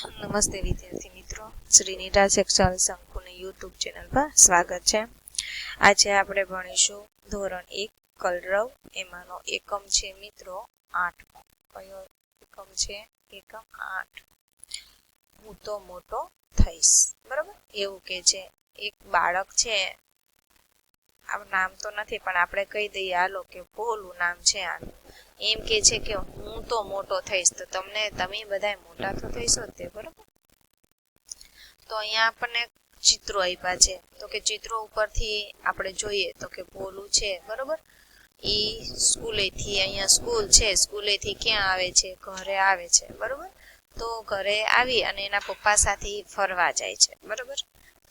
નમસ્તે વિદ્યાર્થી મિત્રો, શ્રી નિરાજ શૈક્ષણિક સંકુલની યુટ્યુબ ચેનલ પર સ્વાગત છે. આજે આપણે ભણીશું ધોરણ 1 કલરવ. એમાંનો એકમ છે મિત્રો 8. કયો એકમ છે? એકમ 8. હું તો મોટો થઈશ. બરાબર, એવું કે છે. એક બાળક છે, આ નામ તો નથી પણ આપણે કહી દઈએ હાલો કે ભોલું નામ છે આનું. એમ કે છે કે હું તો મોટો થઈશ. તો તમે બધા મોટા તો થઈશો જ તે, બરોબર. તો અહીંયા આપણને ચિત્રો આપ્યા છે, તો કે ચિત્રો ઉપરથી આપણે જોઈએ તો કે ભોલું છે, બરોબર. એ સ્કૂલેથી, અહીંયા સ્કૂલ છે, સ્કૂલેથી ક્યાં આવે છે? ઘરે આવે છે, બરોબર. તો ઘરે આવી અને એના પપ્પા સાથે ફરવા જાય છે, બરોબર.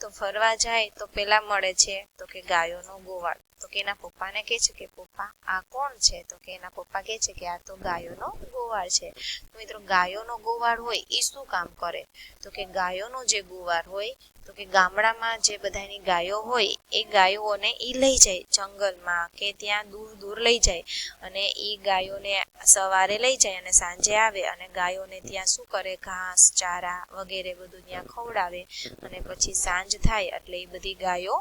તો ફરવા જાય તો પેલા મળે છે તો કે ગાયોનો ગોવાળ. તો કે એના પપ્પાને કહે છે કે પપ્પા આ કોણ છે? તો કે એના પપ્પા કહે છે કે આ તો ગાયોનો ગોવાળ છે. તો મિત્રો, ગાયોનો ગોવાળ હોય એ શું કામ કરે? તો કે ગાયોનો જે ગોવાળ હોય તો કે ગામડામાં જે બધાની ગાયો હોય એ ગાયોને એ લઈ જાય જંગલમાં કે ત્યાં દૂર દૂર લઈ જાય, અને એ ગાયોને સવારે લઈ જાય અને સાંજે આવે અને ગાયોને ત્યાં શું કરે? ઘાસ, ચારા વગેરે બધું ત્યાં ખવડાવે. અને પછી સાંજ થાય એટલે એ બધી ગાયો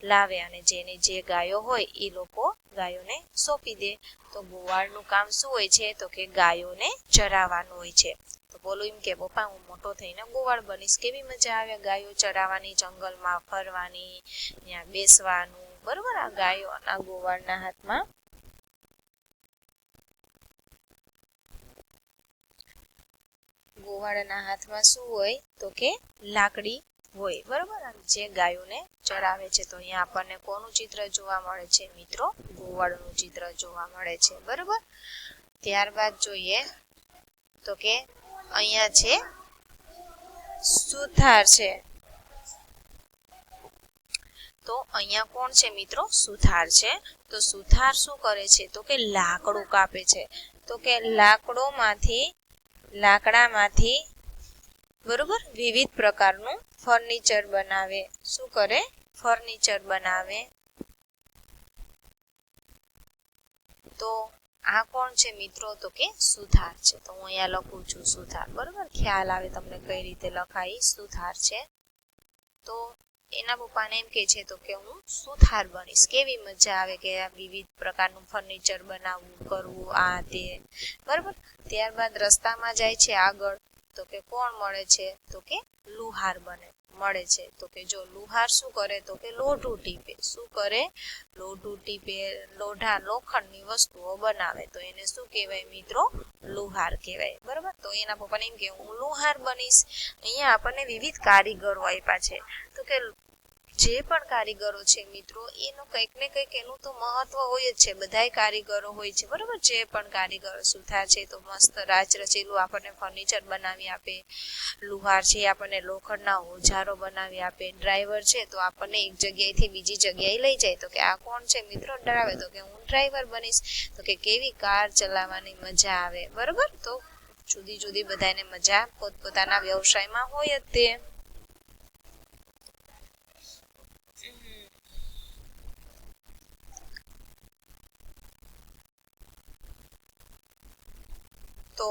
લાવે અને જેની જે ગાયો હોય એ લોકો ગાયોને સોંપી દે. તો ગોવાળનું કામ શું હોય છે? તો કે ગાયોને ચરાવવાનું હોય છે. તો બોલું એમ કે પપ્પા હું મોટો થઈને ગોવાળ બનીશ. કેવી મજા આવે ગાયો ચરાવવાની, જંગલમાં ફરવાની, ત્યાં બેસવાનું, બરોબર. આ ગાયો આ ગોવાળના હાથમાં શું હોય? તો કે લાકડી હોય, બરોબર. જે ગાયોને ચરાવે છે. તો અહીંયા આપણને કોનું ચિત્ર જોવા મળે છે મિત્રો? ગોવાળનું ચિત્ર જોવા મળે છે, બરોબર. ત્યારબાદ જોઈએ તો કે અહીંયા છે સુથાર છે. તો અહીંયા કોણ છે મિત્રો? સુથાર છે. તો સુથાર શું કરે છે? તો કે લાકડું કાપે છે. તો કે લાકડામાંથી બરોબર વિવિધ પ્રકારનું ફર્નિચર બનાવે. શું કરે? ફર્નિચર બનાવે. તો આ કોણ છે મિત્રો? તો કે સુથાર છે. તો હું અહીંયા લખું છું સુથાર, બરોબર. ખ્યાલ આવે તમને કઈ રીતે લખાય. સુથાર છે. તો એના પપ્પાને એમ કે છે તો કે હું સુથાર બનીશ. કેવી મજા આવે કે વિવિધ પ્રકારનું ફર્નિચર બનાવવું, કરવું, આ તે, બરોબર. ત્યારબાદ રસ્તામાં જાય છે આગળ તો કે કોણ મળે છે? તો કે લુહાર મળે છે. તો કે જો લુહાર શું કરે? તો કે લોઢું ટીપે. શું કરે? લોઢું ટીપે. લોખંડની વસ્તુઓ બનાવે. તો એને શું કહેવાય મિત્રો? લુહાર કહેવાય, બરોબર. તો એના પપ્પાને એમ કે હું લુહાર બનીશ. અહીંયા આપણને વિવિધ કારીગરો આપ્યા છે. તો કે જે પણ કારીગરો છે મિત્રો, એનું કંઈક ને કંઈક એનું તો મહત્વ હોય જ છે. બધાય કારીગરો હોય છે, બરોબર. જે પણ કારીગરો, સુથાર છે તો મસ્ત રાચ રચેલું આપણને ફર્નિચર બનાવી આપે. લુહાર છે આપણને લોખંડના ઓજારો બનાવી આપે. ડ્રાઈવર છે તો આપણને એક જગ્યાએથી બીજી જગ્યાએ લઈ જાય. તો કે આ કોણ છે મિત્રો? ડરાવે. તો કે હું ડ્રાઈવર બનીશ. તો કે કેવી કાર ચલાવવાની મજા આવે, બરોબર. તો જુદી જુદી બધાને મજા પોતપોતાના વ્યવસાયમાં હોય જ તે. તો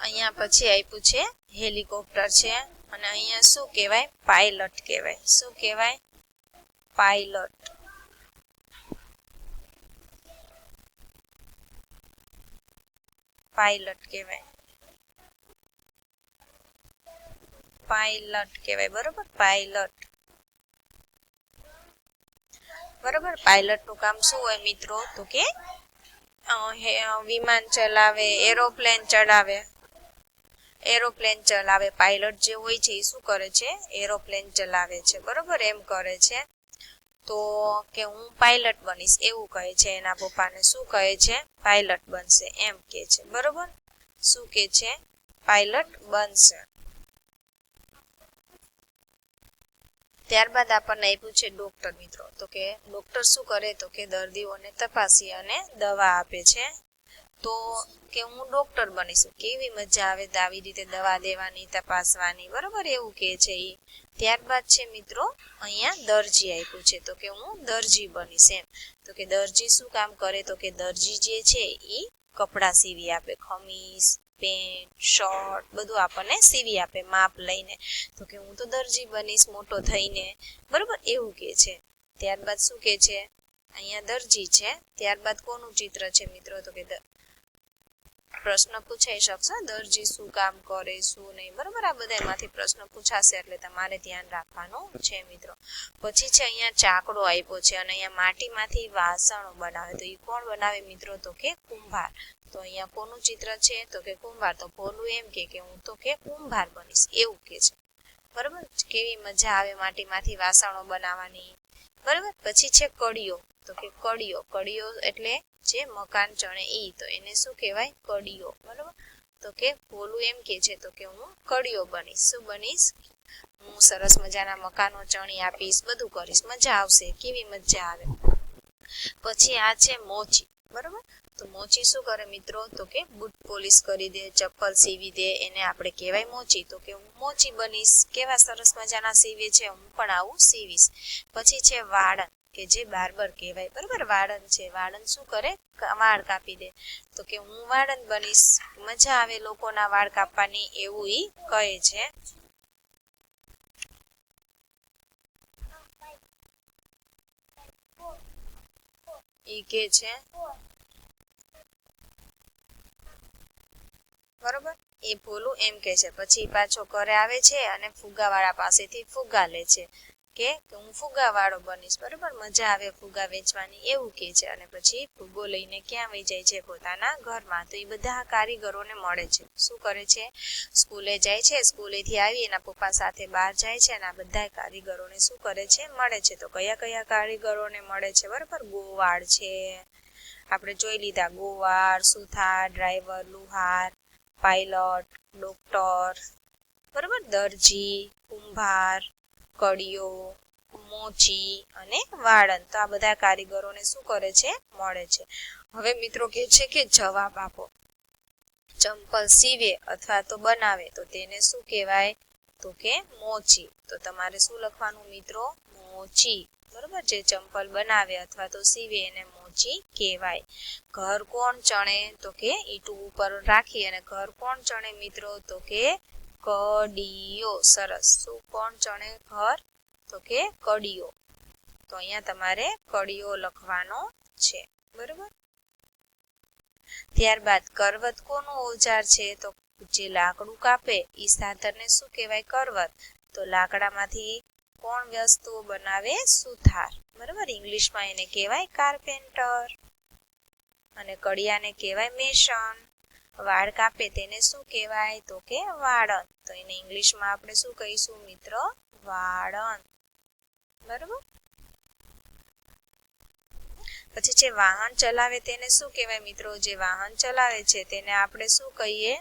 અહીંયા પછી આપ્યું છે હેલિકોપ્ટર છે. અને અહીંયા શું કહેવાય? પાયલટ કહેવાય. શું કહેવાય? પાયલટ. પાયલટ કહેવાય. પાયલટ કહેવાય, બરોબર. પાયલટ, બરોબર. પાયલટનું કામ શું હોય મિત્રો? તો કે વિમાન ચલાવે, એરોપ્લેન ચલાવે. પાયલટ જે હોય છે એ શું કરે છે? એરોપ્લેન ચલાવે છે, બરોબર. એમ કરે છે. તો કે હું પાયલટ બનીશ એવું કહે છે એના પપ્પાને. શું કહે છે? પાયલટ બનશે એમ કે છે, બરોબર. શું કે છે? પાયલટ બનશે. ત્યારબાદ આપણને આપ્યું છે ડોક્ટર મિત્રો. તો કે ડોક્ટર શું કરે? તો કે દર્દીઓને તપાસી અને દવા આપે છે. તો કે હું ડોક્ટર બનીશું. કેવી મજા આવે આવી રીતે દવા દેવાની, તપાસવાની, બરોબર. એવું કે છે એ. ત્યારબાદ છે મિત્રો અહીંયા દરજી આપ્યું છે. તો કે હું દરજી બનીશ એમ. તો કે દરજી શું કામ કરે? તો કે દરજી જે છે એ કપડાં સીવી આપે. ખમીસ, પેન્ટ શર્ટ બધું આપણને સીવી આપે માપ લઈને. તો કે હું તો દરજી બનીશ મોટો થઈને, બરોબર એવું કે છે. ત્યારબાદ શું કે છે, અહીંયા દરજી છે, ત્યારબાદ કોનું ચિત્ર છે મિત્રો, તો કે પ્રશ્ન પૂછાઈ શકશે, દરજી શું કામ કરે શું નહીં, બરોબર આ બધા એમાંથી પ્રશ્ન પૂછાશે એટલે તમારે ધ્યાન રાખવાનું છે મિત્રો. પછી છે અહીંયા ચાકડો આપ્યો છે અને અહીંયા માટીમાંથી વાસણો બનાવે, તો એ કોણ બનાવે મિત્રો, તો કે કુંભાર. તો અહીંયા કોનું ચિત્ર છે, તો કે કુંભાર. તો ભોલું એમ કે હું તો કે કુંભાર બનીશ એવું કે છે, બરોબર. કેવી મજા આવે માટીમાંથી વાસણો બનાવવાની, બરોબર. પછી છે કડીઓ, તો કે કડીઓ એટલે જે મકાન ચણે ઈ, તો એને શું કહેવાય, કડીઓ, બરોબર. તો કે ભોલું એમ કે છે, તો કે હું કડીઓ બનીશ, શું બનીશ, હું સરસ મજાના મકાનો ચણી આપીશ, બધું કરીશ, મજા આવશે, કેવી મજા આવે. પછી આ છે મોચી, બરોબર. તો મોચી શું કરે મિત્રો, તો કે બૂટ પોલિશ કરી દે, ચપ્પલ સીવી દે, એને આપણે કહેવાય મોચી. તો કે હું મોચી બનીશ, કેવા સરસ મજાના સીવે છે, હું પણ આવું સીવીશ. પછી છે વાળન, કે જે બાર્બર કહેવાય, બરોબર. વાળન છે, વાળન શું કરે, વાળ કાપી દે. તો કે હું વાળન બનીશ, મજા આવે લોકોના વાળ કાપવાની એવું ઈ કહે છે. ઈ કે છે, બરોબર. એ ભોલું એમ કે છે. પછી પાછો ઘરે આવે છે અને ફુગાવાળા પાસેથી ફુગા લે છે કે હું ફુગાવાળો બનીશ, બરોબર. મજા આવે ફુગા વેચવાની એવું કે છે. અને પછી ફુગો લઈને ક્યાં વહી જાય છે, પોતાના ઘરમાં. તો એ બધા કારીગરોને મળે છે, શું કરે છે, સ્કૂલે જાય છે, સ્કૂલેથી આવી એના પપ્પા સાથે બહાર જાય છે અને આ બધા કારીગરોને શું કરે છે, મળે છે. તો કયા કયા કારીગરોને મળે છે, બરોબર. ગોવાળ છે, આપણે જોઈ લીધા, ગોવાળ, સુથાર, ડ્રાઈવર, લુહાર, પાયલટ, ડોક્ટર, બરોબર. દરજી, કુંભાર, કડીઓ, મોચી અને વાળન. તો આ બધા કારીગરોને શું કરે છે, મળે છે. હવે મિત્રો કે છે કે જવાબ આપો. ચંપલ સીવે અથવા તો બનાવે તો તેને શું કહેવાય, તો કે મોચી. તો તમારે શું લખવાનું મિત્રો, મોચી, બરોબર. જે ચંપલ બનાવે અથવા તો સીવે એને મોચી કહેવાય. ઘર કોણ ચણે, તો કે ઈંટુ ઉપર રાખી અને ઘર કોણ ચણે મિત્રો, તો કે કડીઓ. સરસ. શું કોણ ચણે ઘર, તો કે કડીઓ. તો અહીંયા તમારે કડીઓ લખવાનો છે, બરોબર. ત્યારબાદ કરવત કોનું ઓજાર છે, તો જે લાકડું કાપે એ સાધનને શું કહેવાય, કરવત. તો લાકડામાંથી કોણ વસ્તુઓ બનાવે, સુથાર, બરોબર. ઇંગ્લિશમાં એને કહેવાય કાર્પેન્ટર અને કડિયાને કહેવાય મેસન. વાળ કાપે તેને શું કહેવાય, તો કે વાળન. તો એને ઇંગ્લિશમાં આપણે શું કહીશું મિત્રો, વાળન, બરોબર. પછી જે વાહન ચલાવે તેને શું કહેવાય મિત્રો, જે વાહન ચલાવે છે તેને આપણે શું કહીએ,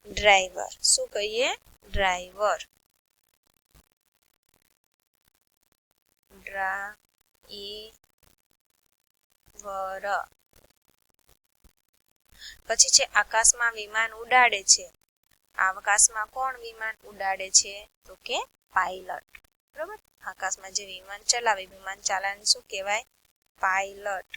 ડ્રાઈવર. શું કહીએ, ડ્રાઈવર, ડ્રાઈવર. પછી છે આકાશમાં વિમાન ઉડાડે છે. આકાશમાં કોણ વિમાન ઉડાડે છે, તો કે પાયલટ, બરોબર. આકાશમાં જે વિમાન ચલાવે, વિમાન ચાલને શું કહેવાય, પાયલટ.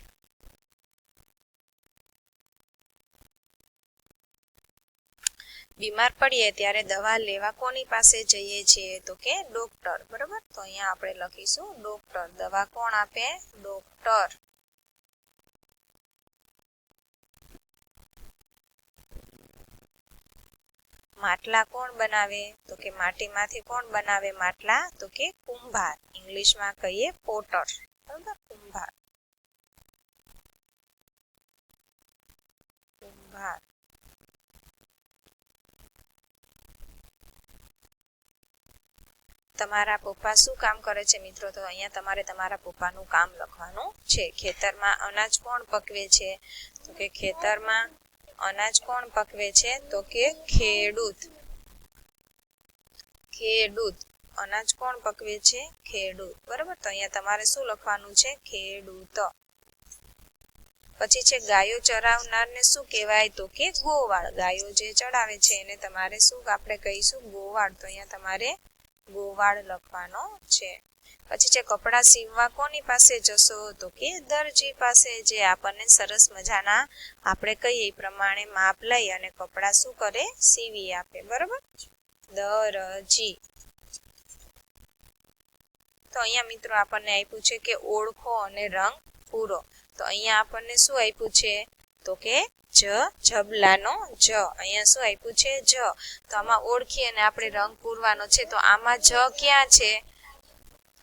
બીમાર પડીએ ત્યારે દવા લેવા કોની પાસે જઈએ છીએ, તો કે ડોક્ટર, બરોબર. તો અહીંયા આપણે લખીશું ડોક્ટર. દવા કોણ આપે, ડોક્ટર. માટલા કોણ બનાવે, તો કે માટીમાંથી કોણ બનાવે માટલા, તો કે કુંભાર. ઇંગ્લિશમાં કહીએ પોટર, બરોબર. કુંભાર, કુંભાર. તમારા પપ્પા શું કામ કરે છે મિત્રો, તો અહીંયા તમારે તમારા પપ્પાનું કામ લખવાનું છે. ખેતરમાં અનાજ કોણ પકવે છે, તો કે ખેતરમાં અનાજ કોણ પકવે છે, તો કે ખેડૂત, ખેડૂત. અનાજ કોણ પકવે છે, ખેડૂત, બરોબર. તો અહીંયા તમારે શું લખવાનું છે, ખેડૂત. પછી છે ગાયો ચરાવનારને શું કહેવાય, તો કે ગોવાળ. ગાયો જે ચડાવે છે એને તમારે શું આપણે કહીશું, ગોવાળ. તો અહીંયા તમારે ગોવાળ લખવાનો છે. પછી છે કપડાં સીવવા કોની પાસે જશો તો કે દરજી પાસે, જે આપણને સરસ મજાના આપણે કહીએ એ પ્રમાણે માપ લઈ અને કપડાં શું કરે સીવી આપે, બરોબર, દરજી. તો અહીંયા મિત્રો આપણને આપ્યું છે કે ઓળખો અને રંગ પૂરો. તો અહીંયા આપણને શું આપ્યું છે તો કે જબલાનો જ. અહીંયા શું આપ્યું છે જ. તો આમાં ઓળખી અને આપણે રંગ પૂરવાનો છે. તો આમાં જ ક્યાં છે,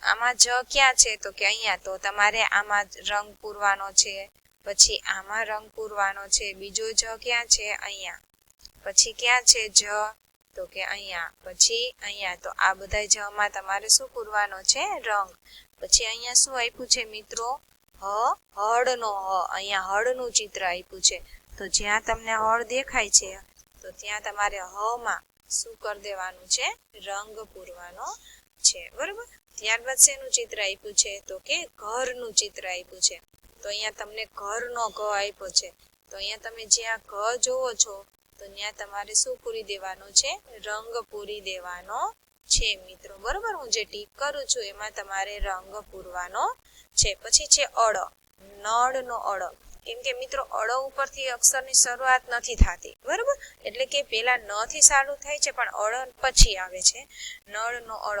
આમાં જ ક્યાં છે તો કે અહીંયા. તો તમારે આમાં રંગ પૂરવાનો છે, પછી આમાં રંગ પૂરવાનો છે. બીજો જ ક્યાં છે અહીંયા. પછી ક્યાં છે જ તો કે અહીંયા. પછી અહીંયા. તો આ બધા જમાં તમારે શું પૂરવાનો છે રંગ. પછી અહીંયા શું આપ્યું છે મિત્રો હળનો હ. અહીંયા હળનું ચિત્ર આપ્યું છે. તો જ્યાં તમને હળ દેખાય છે તો ત્યાં તમારે હ માં શું કરી દેવાનું છે રંગ પૂરવાનો છે, બરોબર. ત્યારબાદ શેનું ચિત્ર આપ્યું છે તો કે ઘરનું ચિત્ર આપ્યું છે. તો અહીંયા તમને ઘરનો ઘ આપ્યો છે. તો અહીંયા તમે જ્યાં ઘ જોવો છો તો ત્યાં તમારે શું પૂરી દેવાનો છે રંગ પૂરી દેવાનો છે મિત્રો, બરોબર. હું જે ટીક કરું છું એમાં તમારે રંગ પૂરવાનો છે. પછી છે અળ, નળનો અળ. કેમ કે મિત્રો અળ ઉપરથી અક્ષરની શરૂઆત નથી થતી, બરોબર. એટલે કે પેલા ન થી ચાલુ થાય છે પણ અળ પછી આવે છે, નળનો અળ.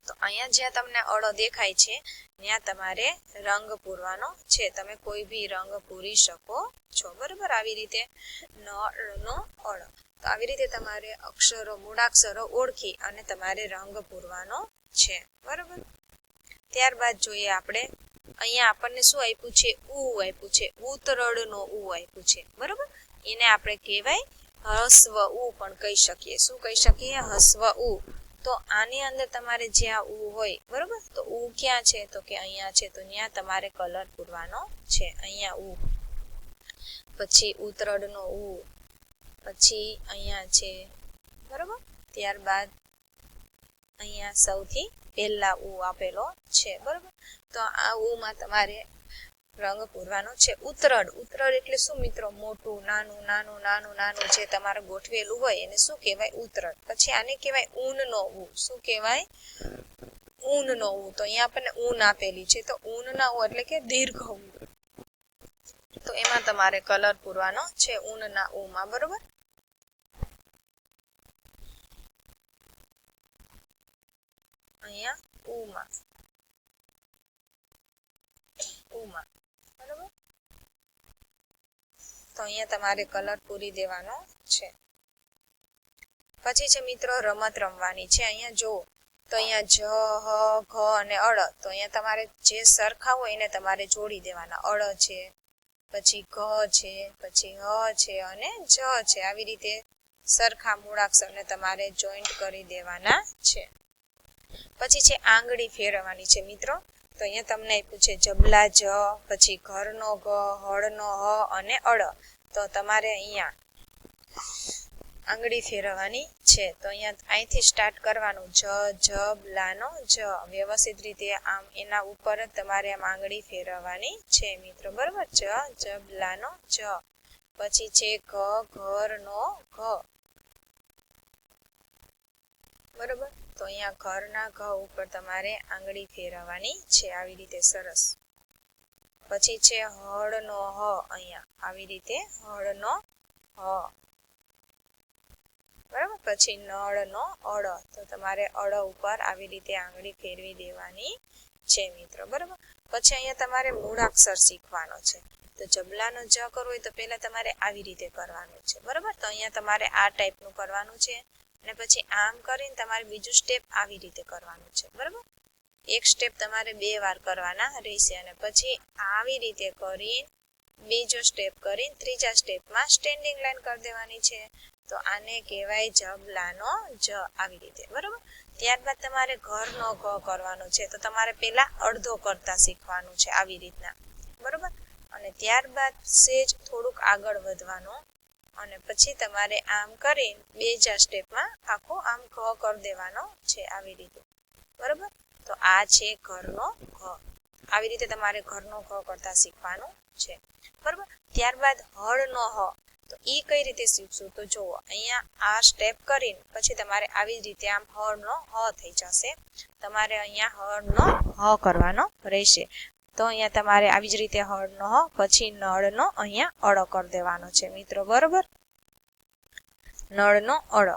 તો અહીંયા જ્યાં તમને અળ દેખાય છે ત્યાં તમારે રંગ પૂરવાનો છે. તમે કોઈ બી રંગ પૂરી શકો છો, બરોબર. આવી રીતે નળનો અળ. તો આવી રીતે તમારે અક્ષરો મૂળાક્ષરો ઓળખી અને તમારે રંગ પૂરવાનો છે, બરોબર. ત્યારબાદ જોઈએ આપણે અહીંયા આપણને શું આપ્યું છે ઉ આપ્યું છે. ઉતરડનો ઉ આપ્યું છે, બરોબર. એને આપણે કહેવાય હસ્વ ઉ પણ કહી શકીએ. શું કહી શકીએ હસ્વ ઉ. તો આની અંદર તમારે જ્યાં ઉ હોય, બરોબર, તો ઉ ક્યાં છે તો કે અહીંયા છે. તો ત્યાં તમારે કલર પૂરવાનો છે, અહીંયા ઉ. પછી ઉતરડનો ઉ, પછી અહીંયા છે, બરોબર. ત્યારબાદ અહીંયા સૌથી પહેલા ઉ આપેલો છે, બરોબર. તો આ ઉ માં તમારે રંગ પૂરવાનો છે. ઉતરડ, ઉતરડ એટલે શું મિત્રો મોટું, નાનું નાનું નાનું નાનું જે તમારે ગોઠવેલું હોય એને શું કહેવાય ઉતરડ. પછી આને કહેવાય ઊનનો ઉ. શું કહેવાય ઊનનો ઉ. તો અહીંયા આપણને ઊન આપેલી છે. તો ઊનના ઉ એટલે કે દીર્ઘ ઉ. તો એમાં તમારે કલર પૂરવાનો છે ઊનના ઉ માં, બરોબર. અહીંયા ઉમાં બરોબર. તો અહીંયા તમારે કલર પૂરી દેવાનો છે. પછી છે મિત્રો રમત રમવાની છે. અહીંયા જુઓ તો અહીંયા જ હ ઘ અને અળ. તો અહીંયા તમારે જે સરખા હોય એને તમારે જોડી દેવાના. અળ છે, પછી ઘ છે, પછી હ છે અને જ છે. આવી રીતે સરખા મૂળાક્ષરને તમારે જોઈન્ટ કરી દેવાના છે. પછી છે આંગળી ફેરવવાની છે મિત્રો. તો અહીંયા તમને આપ્યું છે જબલા જ, પછી ઘરનો ઘ, હળનો હ અને અળ. તો તમારે અહીંયા આંગળી ફેરવવાની છે. તો અહીંયા અહીંથી સ્ટાર્ટ કરવાનું જ જબલાનો જ. વ્યવસ્થિત રીતે આમ એના ઉપર જ તમારે આમ આંગળી ફેરવવાની છે મિત્રો, બરોબર. જ જબલાનો જ. પછી છે ઘ ઘરનો ઘ, બરોબર. તો અહીંયા ઘરના ઘ ઉપર તમારે આંગળી ફેરવવાની છે આવી રીતે સરસ. પછી છે હળનો હ. અહીંયા આવી રીતે હળનો હ, બરાબર. પછી નળનો અળ. તો તમારે અળ ઉપર આવી રીતે આંગળી ફેરવી દેવાની છે મિત્રો, બરાબર. પછી અહીંયા તમારે મૂળાક્ષર શીખવાનો છે. તો જબલાનો જ કરવો હોય તો પહેલા તમારે આવી રીતે કરવાનું છે, બરાબર. તો અહીંયા તમારે આ ટાઈપનું કરવાનું છે અને પછી આમ કરીને તમારે બીજું સ્ટેપ આવી રીતે કરવાનું છે, બરાબર. એક સ્ટેપ તમારે 2 વાર કરવાના રહેશે અને પછી આવી રીતે કરીને બીજો સ્ટેપ કરીને ત્રીજા સ્ટેપમાં સ્ટેન્ડિંગ લાઈન કરી દેવાની છે. તો આને કહેવાય જબલાનો જ, આવી રીતે, બરાબર. ત્યારબાદ તમારે ઘરનો ઘ કરવાનો છે. તો તમારે પહેલા અડધો કરતા શીખવાનું છે આવી રીતના, બરાબર. અને ત્યારબાદ સેજ થોડુંક આગળ વધવાનું અને પછી તમારે આમ કરી બીજા સ્ટેપમાં આખો આમ ઘ કરી દેવાનો છે આવી રીતે, બરાબર. તો આ છે ઘરનો ઘ. આવી રીતે તમારે ઘરનો ઘ કરતા શીખવાનું છે, બરાબર. ત્યારબાદ હળનો હ. તો તો એ કઈ રીતે શીખશું તો જુઓ અહીંયા આ સ્ટેપ કરીને પછી તમારે આવી જ રીતે આમ હળનો હ થઈ જશે તમારે અહીંયા હળનો હ કરવાનો રહેશે તો અહીંયા તમારે આવી જ રીતે હળનો હ પછી નળનો અહીંયા અળ કરી દેવાનો છે મિત્રો બરોબર નળનો અળ